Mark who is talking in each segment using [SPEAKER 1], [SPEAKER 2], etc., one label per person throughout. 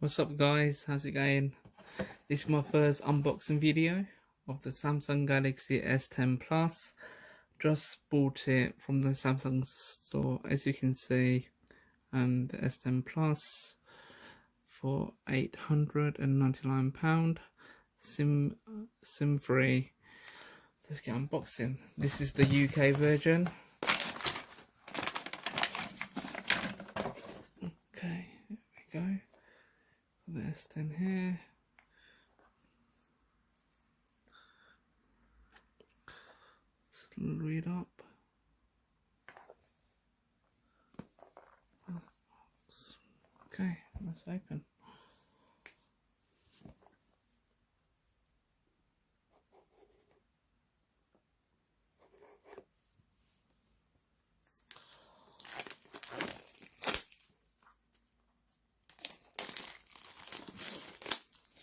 [SPEAKER 1] What's up guys, how's it going? This is my first unboxing video of the Samsung Galaxy S10 Plus. Just bought it from the Samsung store, as you can see, the S10 Plus for £899, SIM free. Let's get unboxing. This is the UK version. Okay, here we go. The S10 here. Let's read up. Okay, let's open.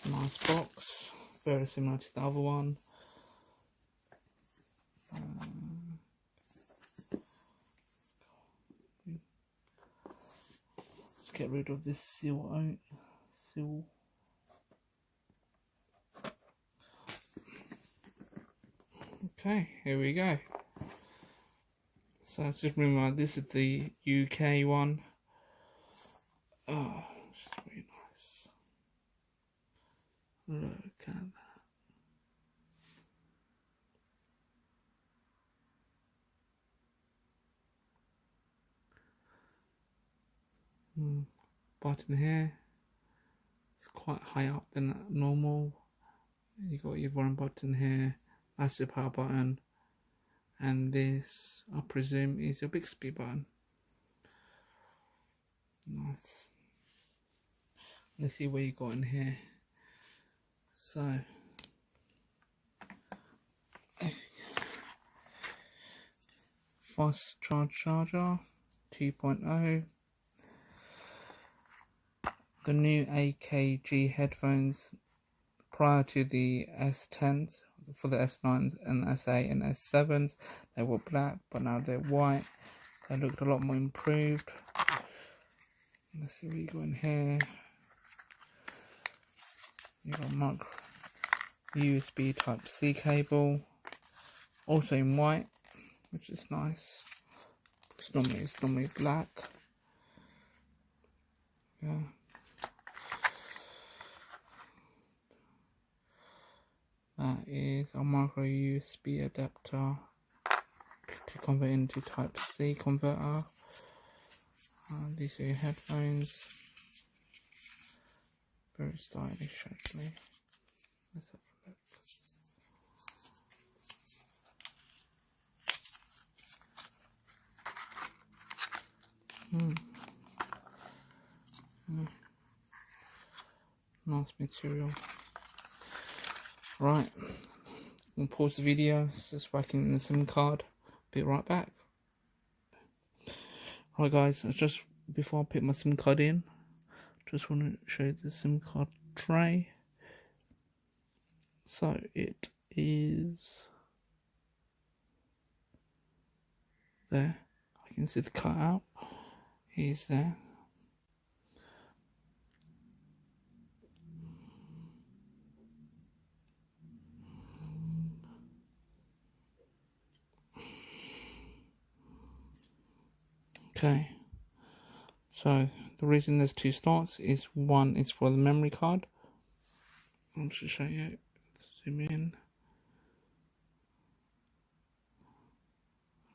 [SPEAKER 1] Nice box, very similar to the other one. Let's get rid of this seal. Okay, here we go. So just remember, this is the UK one. Oh, it's really nice. Look at that. Button here. It's quite high up than normal. You got your volume button here. That's the power button. And this, I presume, is your Bixby button. Nice. Let's see what you got in here. So, fast charge charger 2.0. The new AKG headphones prior to the S10s, for the S9s and S8 and S7s, they were black, but now they're white. They looked a lot more improved. Let's see what you got in here. You got micro USB Type-C cable, also in white, which is nice. It's normally black. Yeah. That is a micro USB adapter to convert into Type-C converter. These are your headphones. Very stylish actually. Let's have a look. Nice material. Right, we'll pause the video, just whacking in the SIM card, be right back. Right guys, just before I put my SIM card in, just want to show you the SIM card tray. So it is there, I can see the cutout is there. Okay, so the reason there's two slots is one is for the memory card. I'll just show you, zoom in.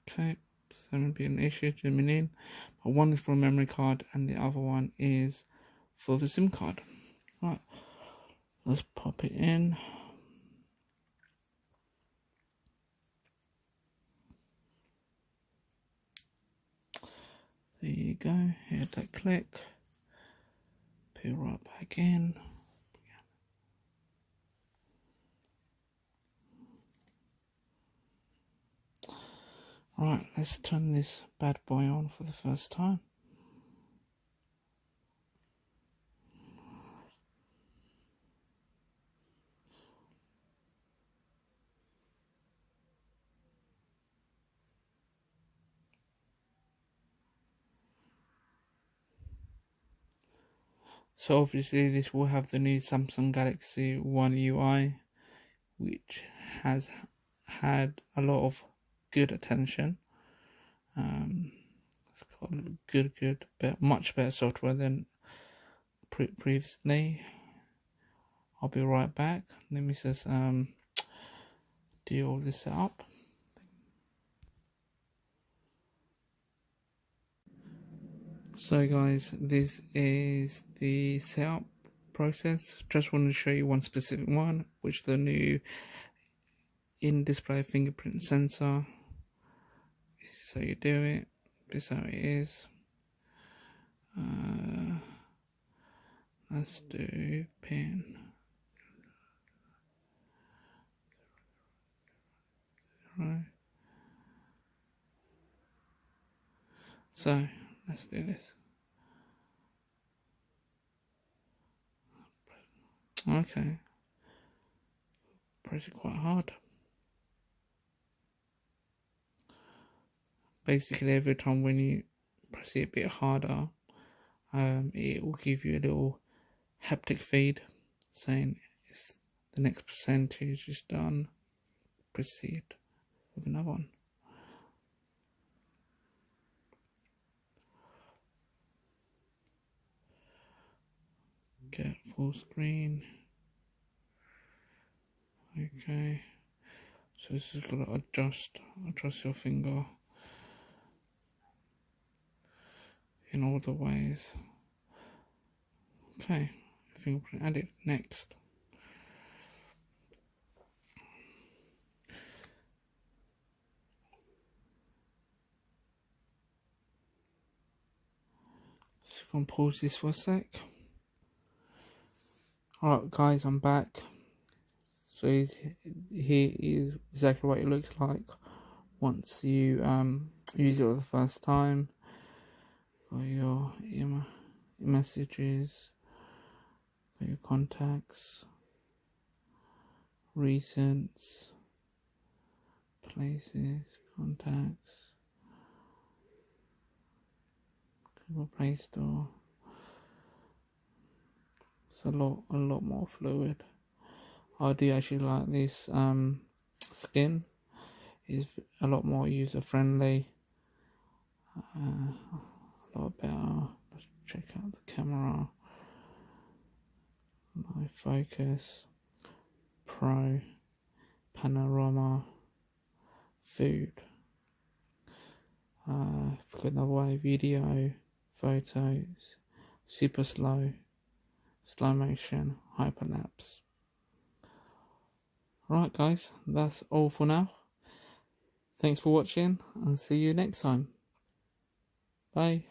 [SPEAKER 1] Okay, so there won't be an issue zooming in, but one is for a memory card and the other one is for the SIM card. Right, let's pop it in. There you go, hit that click, put it right back in. Right, let's turn this bad boy on for the first time. So obviously this will have the new Samsung Galaxy One UI, which has had a lot of good attention. It's got much better software than previously. I'll be right back. Let me just do all this setup. So guys, this is the setup process. Just want to show you one specific one, which the new in-display fingerprint sensor. This is how you do it. This is how it is. Let's do pin. Right. So let's do this. Okay. Press it quite hard. Basically, every time when you press it a bit harder, it will give you a little haptic feed saying it's the next percentage is done. Proceed with another one. Get full screen. Okay. So this is gonna adjust your finger in all the ways. Okay, fingerprint added. Next. So I'm gonna pause this for a sec. Alright guys, I'm back. So here is exactly what it looks like once you use it for the first time. Got your messages, got your contacts, recents, places, contacts, Google Play Store. It's a lot more fluid. I do actually like this skin. It's a lot more user friendly. A lot better. Let's check out the camera. My focus, pro, panorama, food. Forgot another way. Video, photos, super slow, slow motion, hyperlapse. Alright guys, that's all for now. Thanks for watching and see you next time. Bye.